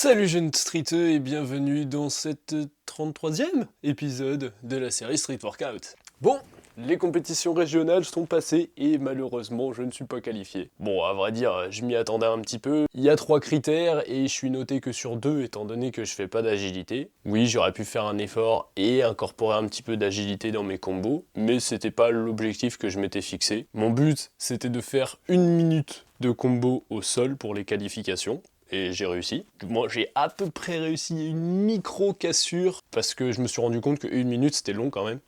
Salut jeunes streeteux et bienvenue dans cette 33e épisode de la série Street Workout. Bon, les compétitions régionales sont passées et malheureusement je ne suis pas qualifié. Bon, à vrai dire, je m'y attendais un petit peu. Il y a 3 critères et je suis noté que sur 2 étant donné que je fais pas d'agilité. Oui, j'aurais pu faire un effort et incorporer un petit peu d'agilité dans mes combos, mais c'était pas l'objectif que je m'étais fixé. Mon but, c'était de faire 1 minute de combo au sol pour les qualifications. Et j'ai réussi. Moi, j'ai à peu près réussi une micro-cassure, parce que je me suis rendu compte que 1 minute, c'était long quand même.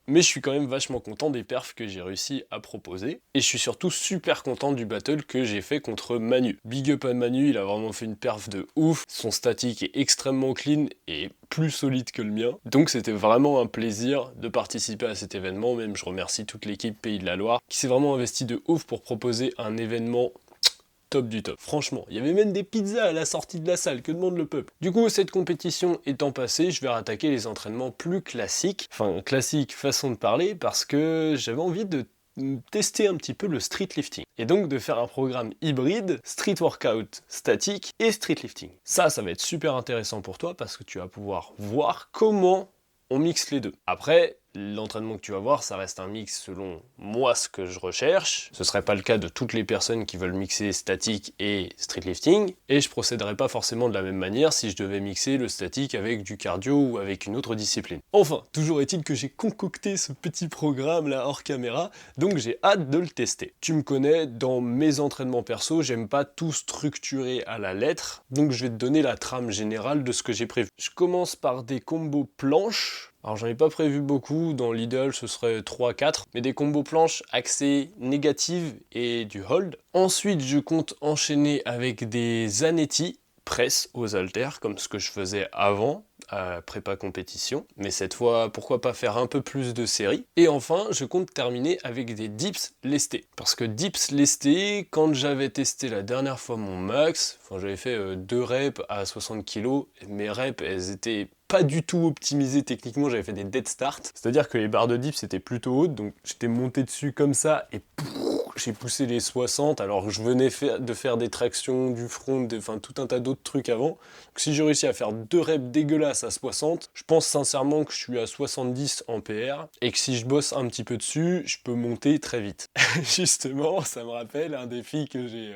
Mais je suis quand même vachement content des perfs que j'ai réussi à proposer. Et je suis surtout super content du battle que j'ai fait contre Manu. Big up à Manu, il a vraiment fait une perf de ouf. Son statique est extrêmement clean et plus solide que le mien. Donc c'était vraiment un plaisir de participer à cet événement. Même je remercie toute l'équipe Pays de la Loire qui s'est vraiment investie de ouf pour proposer un événement top du top. Franchement, il y avait même des pizzas à la sortie de la salle, que demande le peuple. Du coup, cette compétition étant passée, je vais rattaquer les entraînements plus classiques. Enfin, classique façon de parler, parce que j'avais envie de tester un petit peu le street lifting. Et donc de faire un programme hybride, street workout statique et street lifting. Ça va être super intéressant pour toi parce que tu vas pouvoir voir comment on mixe les deux. Après, l'entraînement que tu vas voir, ça reste un mix selon moi ce que je recherche. Ce serait pas le cas de toutes les personnes qui veulent mixer statique et street lifting. Et je procéderais pas forcément de la même manière si je devais mixer le statique avec du cardio ou avec une autre discipline. Enfin, toujours est-il que j'ai concocté ce petit programme là hors caméra, donc j'ai hâte de le tester. Tu me connais, dans mes entraînements perso, j'aime pas tout structurer à la lettre, donc je vais te donner la trame générale de ce que j'ai prévu. Je commence par des combos planches. Alors j'en ai pas prévu beaucoup, dans l'idéal ce serait 3-4, mais des combos planches axés négatives et du hold. Ensuite je compte enchaîner avec des zanetti, presse aux haltères, comme ce que je faisais avant, à prépa compétition, mais cette fois pourquoi pas faire un peu plus de séries. Et enfin je compte terminer avec des dips lestés, parce que dips lestés, quand j'avais testé la dernière fois mon max, j'avais fait 2 reps à 60 kg, mes reps elles étaient pas du tout optimisé techniquement, j'avais fait des dead start, c'est-à-dire que les barres de dips étaient plutôt hautes, donc j'étais monté dessus comme ça et j'ai poussé les 60 alors que je venais de faire des tractions, du front, enfin tout un tas d'autres trucs avant. Donc si j'ai réussi à faire 2 reps dégueulasses à 60, je pense sincèrement que je suis à 70 en PR et que si je bosse un petit peu dessus, je peux monter très vite. Justement, ça me rappelle un défi que j'ai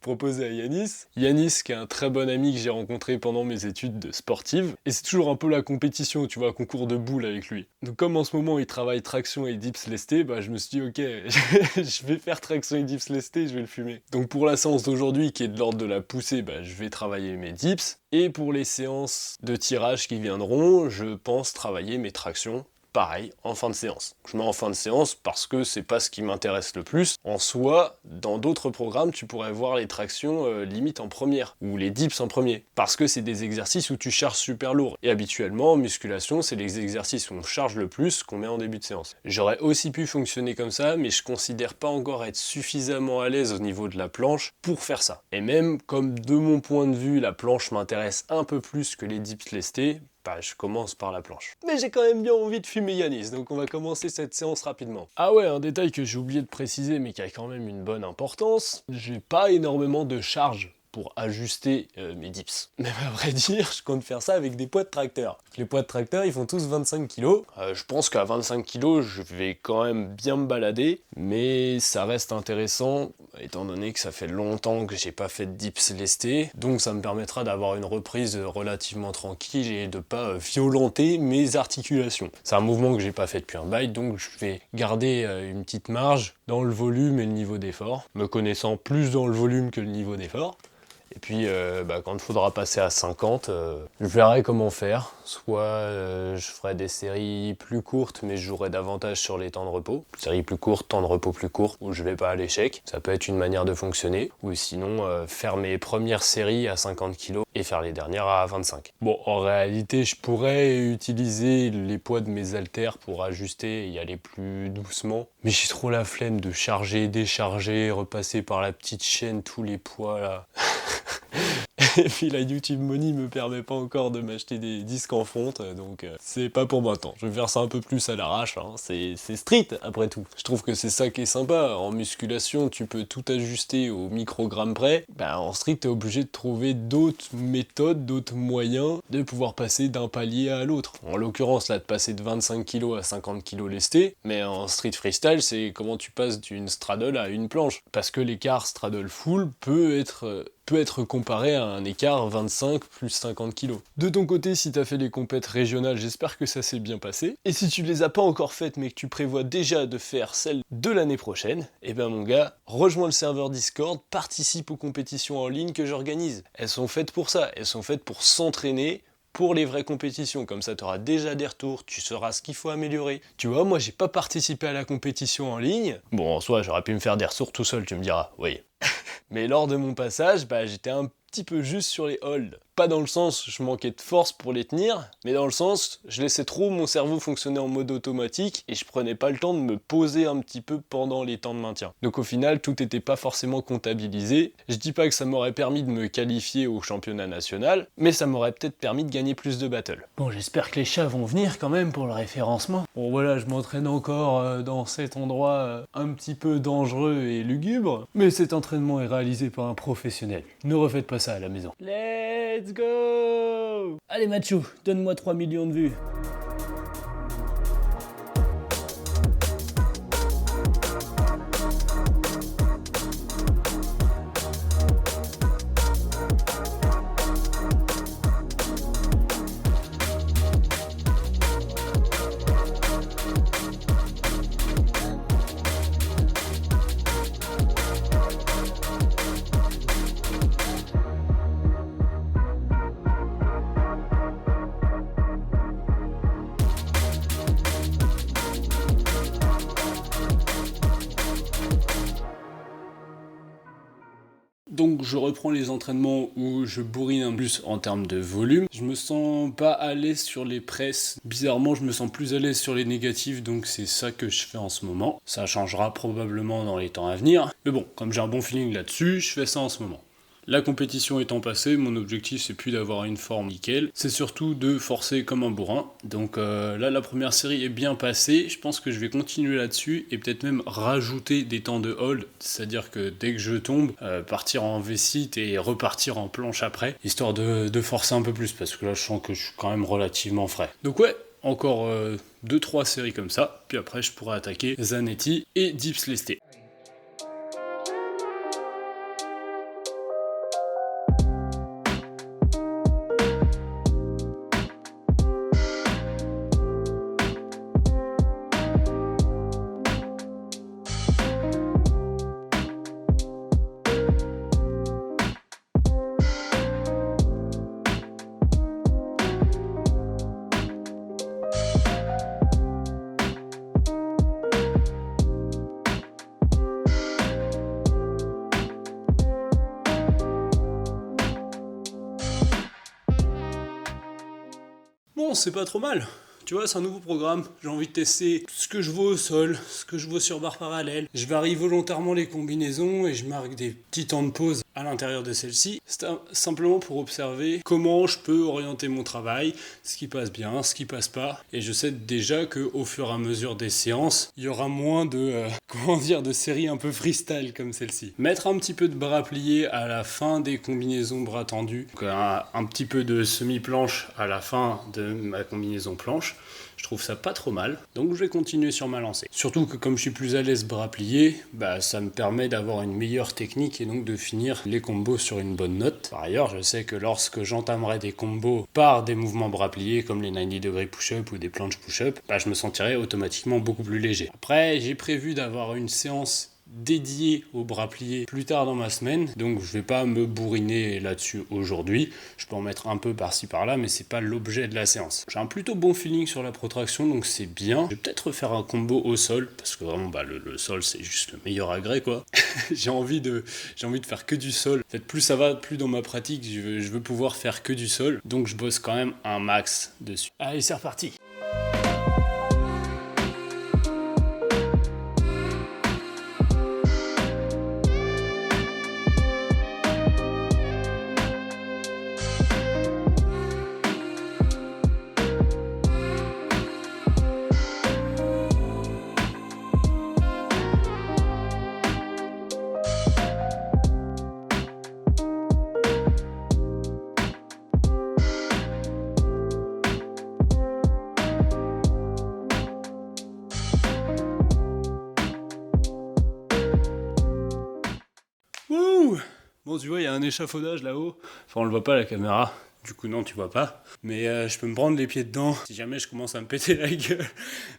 proposé à Yanis. Yanis qui est un très bon ami que j'ai rencontré pendant mes études de sportive et c'est toujours un peu la compétition, tu vois, concours de boules avec lui. Donc comme en ce moment il travaille traction et dips lestés, je me suis dit ok, je vais faire traction et dips lestés, je vais le fumer. Donc pour la séance d'aujourd'hui qui est de l'ordre de la poussée, je vais travailler mes dips. Et pour les séances de tirage qui viendront, je pense travailler mes tractions. Pareil, en fin de séance. Je mets en fin de séance parce que c'est pas ce qui m'intéresse le plus. En soi, dans d'autres programmes, tu pourrais voir les tractions limite en première, ou les dips en premier, parce que c'est des exercices où tu charges super lourd. Et habituellement, en musculation, c'est les exercices où on charge le plus qu'on met en début de séance. J'aurais aussi pu fonctionner comme ça, mais je considère pas encore être suffisamment à l'aise au niveau de la planche pour faire ça. Et même, comme de mon point de vue, la planche m'intéresse un peu plus que les dips lestés, je commence par la planche. Mais j'ai quand même bien envie de fumer Yanis, donc on va commencer cette séance rapidement. Ah ouais, un détail que j'ai oublié de préciser, mais qui a quand même une bonne importance, j'ai pas énormément de charge pour ajuster mes dips. Mais à vrai dire, je compte faire ça avec des poids de tracteur. Les poids de tracteur, ils font tous 25 kg. Je pense qu'à 25 kg, je vais quand même bien me balader, mais ça reste intéressant, étant donné que ça fait longtemps que j'ai pas fait de dips lestés, donc ça me permettra d'avoir une reprise relativement tranquille et de pas violenter mes articulations. C'est un mouvement que j'ai pas fait depuis un bail, donc je vais garder une petite marge dans le volume et le niveau d'effort, me connaissant plus dans le volume que le niveau d'effort. Et puis quand il faudra passer à 50, je verrai comment faire. Soit je ferai des séries plus courtes, mais je jouerai davantage sur les temps de repos. Séries plus courtes, temps de repos plus courts, où je vais pas à l'échec. Ça peut être une manière de fonctionner. Ou sinon faire mes premières séries à 50 kg et faire les dernières à 25. Bon, en réalité, je pourrais utiliser les poids de mes haltères pour ajuster et y aller plus doucement. Mais j'ai trop la flemme de charger, décharger, repasser par la petite chaîne tous les poids là. Et puis la YouTube Money me permet pas encore de m'acheter des disques en fonte, donc c'est pas pour maintenant. Je vais faire ça un peu plus à l'arrache, hein. C'est street après tout. Je trouve que c'est ça qui est sympa. En musculation, tu peux tout ajuster au microgramme près. Bah, en street, t'es obligé de trouver d'autres méthodes, d'autres moyens de pouvoir passer d'un palier à l'autre. En l'occurrence, là, de passer de 25 kg à 50 kg lesté, mais en street freestyle, c'est comment tu passes d'une straddle à une planche. Parce que l'écart straddle full peut être comparé à un écart 25 plus 50 kg. De ton côté, si t'as fait les compètes régionales, j'espère que ça s'est bien passé. Et si tu les as pas encore faites, mais que tu prévois déjà de faire celles de l'année prochaine, eh ben mon gars, rejoins le serveur Discord, participe aux compétitions en ligne que j'organise. Elles sont faites pour ça, elles sont faites pour s'entraîner, pour les vraies compétitions, comme ça tu auras déjà des retours, tu sauras ce qu'il faut améliorer. Tu vois, moi j'ai pas participé à la compétition en ligne. Bon, en soi, j'aurais pu me faire des retours tout seul, tu me diras, oui. Mais lors de mon passage, j'étais un petit peu juste sur les holds. Pas dans le sens je manquais de force pour les tenir, mais dans le sens je laissais trop mon cerveau fonctionner en mode automatique et je prenais pas le temps de me poser un petit peu pendant les temps de maintien. Donc au final, tout n'était pas forcément comptabilisé. Je dis pas que ça m'aurait permis de me qualifier au championnat national, mais ça m'aurait peut-être permis de gagner plus de battles. Bon, j'espère que les chats vont venir quand même pour le référencement. Bon voilà, je m'entraîne encore dans cet endroit un petit peu dangereux et lugubre, mais cet entraînement est réalisé par un professionnel. Ne refaites pas ça à la maison. Let's go! Allez Mathieu, donne-moi 3 millions de vues. Donc je reprends les entraînements où je bourrine un peu plus en termes de volume. Je me sens pas à l'aise sur les presses. Bizarrement, je me sens plus à l'aise sur les négatifs, donc c'est ça que je fais en ce moment. Ça changera probablement dans les temps à venir. Mais bon, comme j'ai un bon feeling là-dessus, je fais ça en ce moment. La compétition étant passée, mon objectif c'est plus d'avoir une forme nickel, c'est surtout de forcer comme un bourrin. Donc là la première série est bien passée, je pense que je vais continuer là-dessus et peut-être même rajouter des temps de hold, c'est-à-dire que dès que je tombe, partir en V-sit et repartir en planche après, histoire de forcer un peu plus, parce que là je sens que je suis quand même relativement frais. Donc ouais, encore 2-3 séries comme ça, puis après je pourrai attaquer Zanetti et Dips lesté. Bon, c'est pas trop mal. Tu vois, c'est un nouveau programme. J'ai envie de tester ce que je vois au sol, ce que je vois sur barre parallèle. Je varie volontairement les combinaisons et je marque des petits temps de pause à l'intérieur de celle-ci. C'est simplement pour observer comment je peux orienter mon travail, ce qui passe bien, ce qui passe pas. Et je sais déjà qu'au fur et à mesure des séances, il y aura moins de, de séries un peu freestyle comme celle-ci. Mettre un petit peu de bras pliés à la fin des combinaisons bras tendus. Donc un petit peu de semi-planche à la fin de ma combinaison planche. Je trouve ça pas trop mal, donc je vais continuer sur ma lancée. Surtout que comme je suis plus à l'aise bras pliés, ça me permet d'avoir une meilleure technique et donc de finir les combos sur une bonne note. Par ailleurs, je sais que lorsque j'entamerai des combos par des mouvements bras pliés comme les 90 degrés push-up ou des planches push-up, je me sentirai automatiquement beaucoup plus léger. Après, j'ai prévu d'avoir une séance dédié aux bras pliés plus tard dans ma semaine, donc je vais pas me bourriner là-dessus aujourd'hui. Je peux en mettre un peu par-ci par-là, mais c'est pas l'objet de la séance. J'ai un plutôt bon feeling sur la protraction, donc c'est bien. Je vais peut-être refaire un combo au sol, parce que vraiment le sol c'est juste le meilleur agrès quoi. j'ai envie de faire que du sol. En fait, plus ça va, plus dans ma pratique je veux pouvoir faire que du sol, donc je bosse quand même un max dessus. Allez, c'est reparti. Bon, tu vois, il y a un échafaudage là-haut. Enfin, on le voit pas à la caméra. Du coup, non, tu vois pas. Mais je peux me prendre les pieds dedans si jamais je commence à me péter la gueule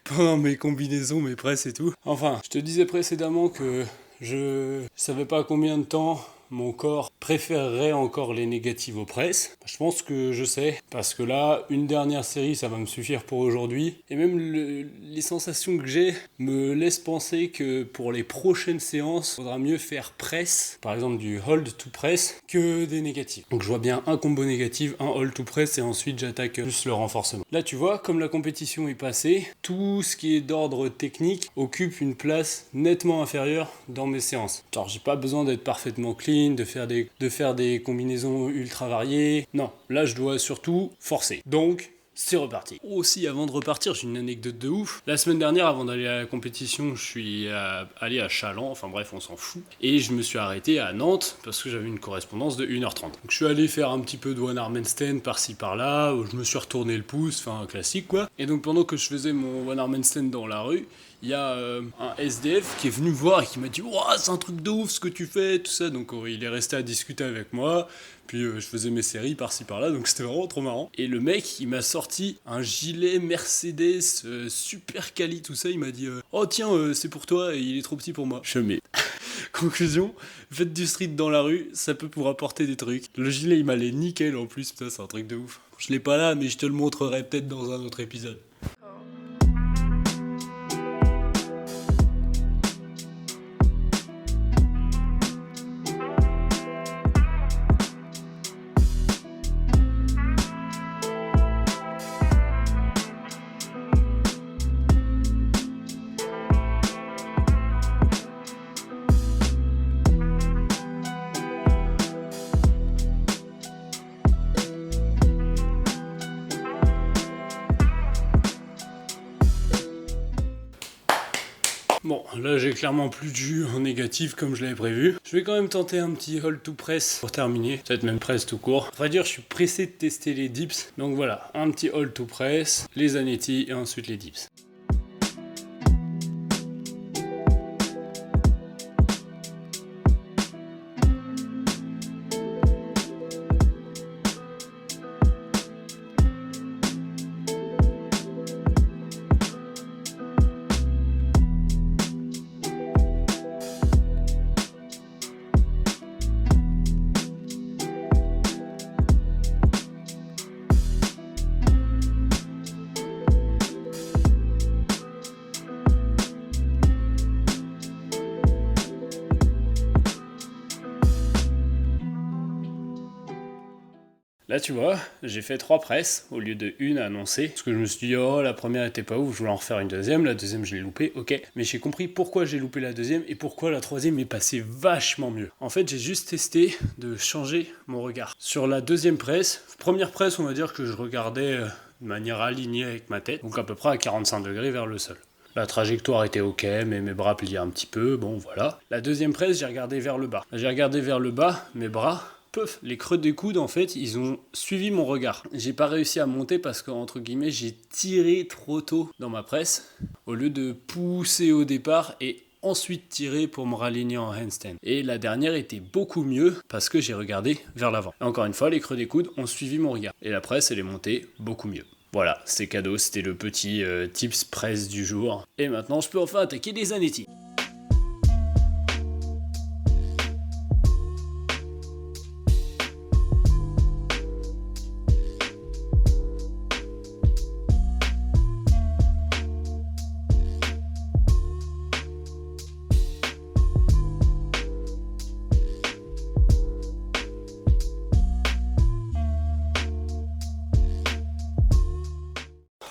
pendant mes combinaisons, mes presses et tout. Enfin, je te disais précédemment que je savais pas combien de temps mon corps préférerait encore les négatives aux presses. Je pense que je sais, parce que là, une dernière série, ça va me suffire pour aujourd'hui. Et même les sensations que j'ai me laissent penser que pour les prochaines séances, il faudra mieux faire press, par exemple du hold to press, que des négatives. Donc je vois bien un combo négatif, un hold to press, et ensuite j'attaque plus le renforcement. Là, tu vois, comme la compétition est passée, tout ce qui est d'ordre technique occupe une place nettement inférieure dans mes séances. Alors j'ai pas besoin d'être parfaitement clean, de faire des combinaisons ultra variées. Non, là je dois surtout forcer. Donc, c'est reparti. Aussi, avant de repartir, j'ai une anecdote de ouf. La semaine dernière, avant d'aller à la compétition, je suis allé à Chaland, enfin bref, on s'en fout. Et je me suis arrêté à Nantes parce que j'avais une correspondance de 1h30. Donc je suis allé faire un petit peu de one arm handstand par-ci par-là, où je me suis retourné le pouce, enfin classique quoi. Et donc pendant que je faisais mon one arm handstand dans la rue, il y a un SDF qui est venu me voir et qui m'a dit « Ouah, c'est un truc de ouf ce que tu fais, tout ça ». Donc il est resté à discuter avec moi, puis je faisais mes séries par-ci par-là, donc c'était vraiment trop marrant. Et le mec, il m'a sorti un gilet Mercedes super quali, tout ça, il m'a dit « Oh tiens, c'est pour toi, et il est trop petit pour moi ». Je mets. Conclusion, faites du street dans la rue, ça peut vous rapporter des trucs. Le gilet, il m'allait nickel en plus, putain, c'est un truc de ouf. Je l'ai pas là, mais je te le montrerai peut-être dans un autre épisode. Bon, là j'ai clairement plus de jus en négatif comme je l'avais prévu. Je vais quand même tenter un petit hold to press pour terminer, peut-être même press tout court. À vrai dire, je suis pressé de tester les dips. Donc voilà, un petit hold to press, les anétis et ensuite les dips. Là tu vois, j'ai fait 3 presses au lieu de une annoncée, parce que je me suis dit oh la première était pas ouf, je voulais en refaire une deuxième, la deuxième je l'ai loupée, ok, mais j'ai compris pourquoi j'ai loupé la deuxième et pourquoi la troisième est passée vachement mieux. En fait j'ai juste testé de changer mon regard. Sur la deuxième presse, première presse on va dire que je regardais de manière alignée avec ma tête, donc à peu près à 45 degrés vers le sol. La trajectoire était ok, mais mes bras pliaient un petit peu, bon voilà. La deuxième presse, j'ai regardé vers le bas. J'ai regardé vers le bas, mes bras, les creux des coudes en fait, ils ont suivi mon regard. J'ai pas réussi à monter parce que entre guillemets, j'ai tiré trop tôt dans ma presse, au lieu de pousser au départ et ensuite tirer pour me raligner en handstand. Et la dernière était beaucoup mieux parce que j'ai regardé vers l'avant. Et encore une fois, les creux des coudes ont suivi mon regard. Et la presse, elle est montée beaucoup mieux. Voilà, c'est cadeau, c'était le petit tips presse du jour. Et maintenant, je peux enfin attaquer les anétis.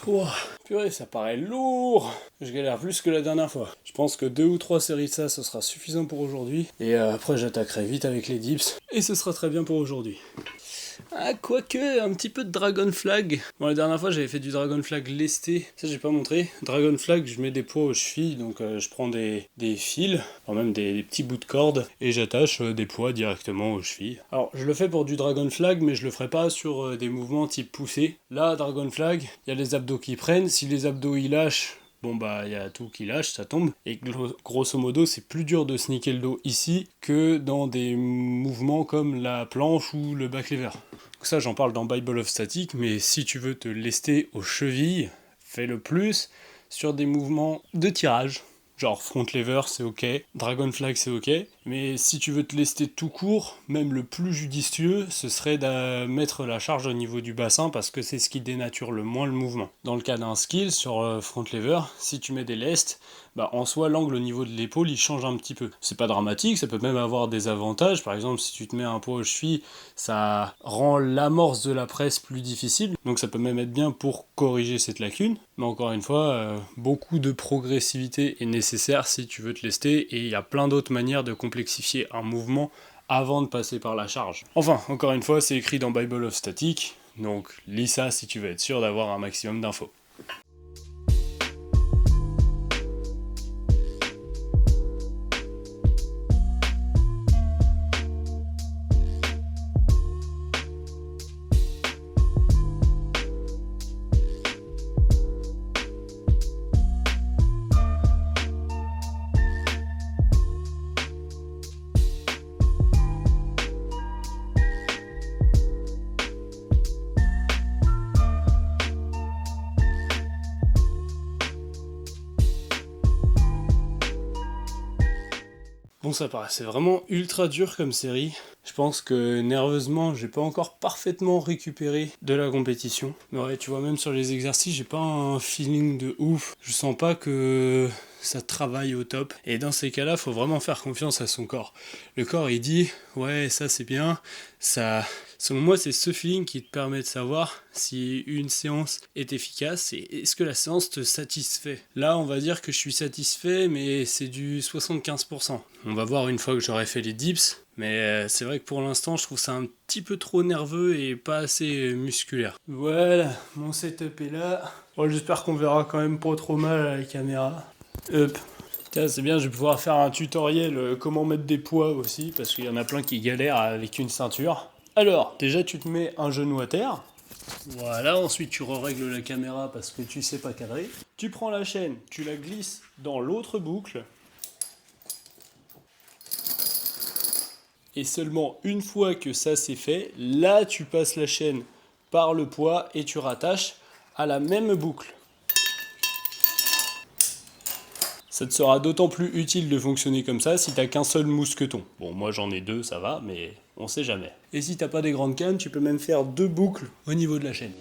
Wow, purée, ça paraît lourd. Je galère plus que la dernière fois. Je pense que 2 ou 3 séries de ça, ce sera suffisant pour aujourd'hui. Et après, j'attaquerai vite avec les dips. Et ce sera très bien pour aujourd'hui. Ah, quoique, un petit peu de Dragon Flag. Bon, la dernière fois, j'avais fait du Dragon Flag lesté. Ça, j'ai pas montré. Dragon Flag, je mets des poids aux chevilles. Donc, je prends des fils, enfin même des petits bouts de corde. Et j'attache des poids directement aux chevilles. Alors, je le fais pour du Dragon Flag, mais je le ferai pas sur des mouvements type poussée. Là, Dragon Flag, il y a les abdos qui prennent. Si les abdos, ils lâchent, bon bah il y a tout qui lâche, ça tombe. Et grosso modo, c'est plus dur de sneaker le dos ici que dans des mouvements comme la planche ou le back lever. Donc ça, j'en parle dans Bible of Static, mais si tu veux te lester aux chevilles, fais-le plus sur des mouvements de tirage. Genre front lever c'est ok, dragon flag c'est ok, mais si tu veux te lester tout court, même le plus judicieux, ce serait de mettre la charge au niveau du bassin parce que c'est ce qui dénature le moins le mouvement. Dans le cas d'un skill sur front lever, si tu mets des lestes, bah en soi l'angle au niveau de l'épaule il change un petit peu. C'est pas dramatique, ça peut même avoir des avantages, par exemple si tu te mets un poids aux chevilles, ça rend l'amorce de la presse plus difficile, donc ça peut même être bien pour corriger cette lacune, mais encore une fois, beaucoup de progressivité est nécessaire si tu veux te lester, et il y a plein d'autres manières de complexifier un mouvement avant de passer par la charge. Enfin, encore une fois, c'est écrit dans Bible of Static, donc lis ça si tu veux être sûr d'avoir un maximum d'infos. Bon, ça paraissait vraiment ultra dur comme série. Je pense que nerveusement, j'ai pas encore parfaitement récupéré de la compétition. Mais ouais, tu vois, même sur les exercices, j'ai pas un feeling de ouf. Je sens pas que ça travaille au top. Et dans ces cas-là, faut vraiment faire confiance à son corps. Le corps, il dit, ouais, ça c'est bien, ça... Selon moi, c'est ce feeling qui te permet de savoir si une séance est efficace et est-ce que la séance te satisfait. Là, on va dire que je suis satisfait, mais c'est du 75%. On va voir une fois que j'aurai fait les dips, mais c'est vrai que pour l'instant, je trouve ça un petit peu trop nerveux et pas assez musculaire. Voilà, mon setup est là. Bon, j'espère qu'on verra quand même pas trop mal à la caméra. Hop. Tiens, c'est bien, je vais pouvoir faire un tutoriel comment mettre des poids aussi, parce qu'il y en a plein qui galèrent avec une ceinture. Alors, déjà tu te mets un genou à terre. Voilà, ensuite tu règles la caméra parce que tu sais pas cadrer. Tu prends la chaîne, tu la glisses dans l'autre boucle. Et seulement une fois que ça c'est fait, là tu passes la chaîne par le poids et tu rattaches à la même boucle. Ça te sera d'autant plus utile de fonctionner comme ça si t'as qu'un seul mousqueton. Bon, moi j'en ai deux, ça va, mais on sait jamais. Et si t'as pas des grandes cannes, tu peux même faire 2 boucles au niveau de la chaîne.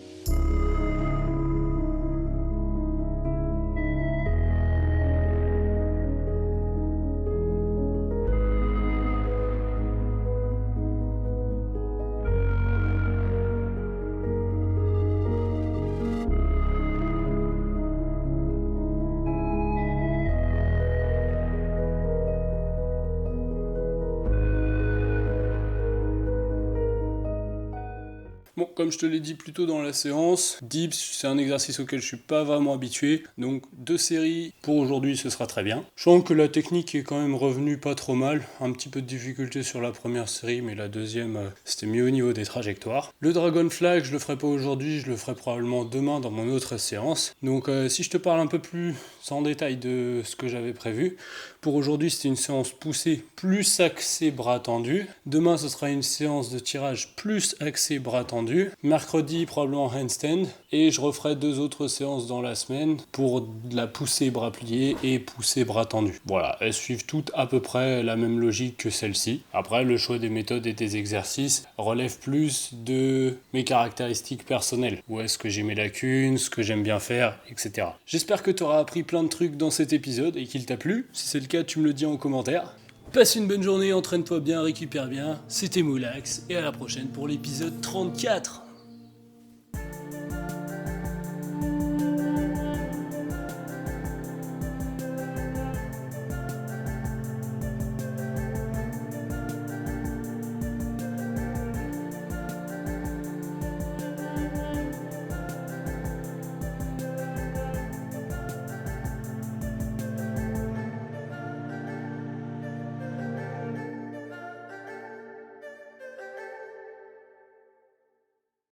Bon, comme je te l'ai dit plus tôt dans la séance, dips, c'est un exercice auquel je suis pas vraiment habitué, donc 2 séries pour aujourd'hui, ce sera très bien. Je sens que la technique est quand même revenue pas trop mal, un petit peu de difficulté sur la première série, mais la deuxième, c'était mieux au niveau des trajectoires. Le Dragon Flag, je le ferai pas aujourd'hui, je le ferai probablement demain dans mon autre séance. Donc si je te parle un peu plus en détail de ce que j'avais prévu, pour aujourd'hui c'était une séance poussée plus axée bras tendus. Demain ce sera une séance de tirage plus axée bras tendus. Mercredi probablement handstand. Et je referai 2 autres séances dans la semaine pour de la poussée bras pliés et poussée bras tendus. Voilà, elles suivent toutes à peu près la même logique que celle-ci. Après, le choix des méthodes et des exercices relève plus de mes caractéristiques personnelles. Où est-ce que j'ai mes lacunes, ce que j'aime bien faire, etc. J'espère que tu auras appris plein de trucs dans cet épisode et qu'il t'a plu. Si c'est le cas, tu me le dis en commentaire. Passe une bonne journée, entraîne-toi bien, récupère bien. C'était Moulax et à la prochaine pour l'épisode 34.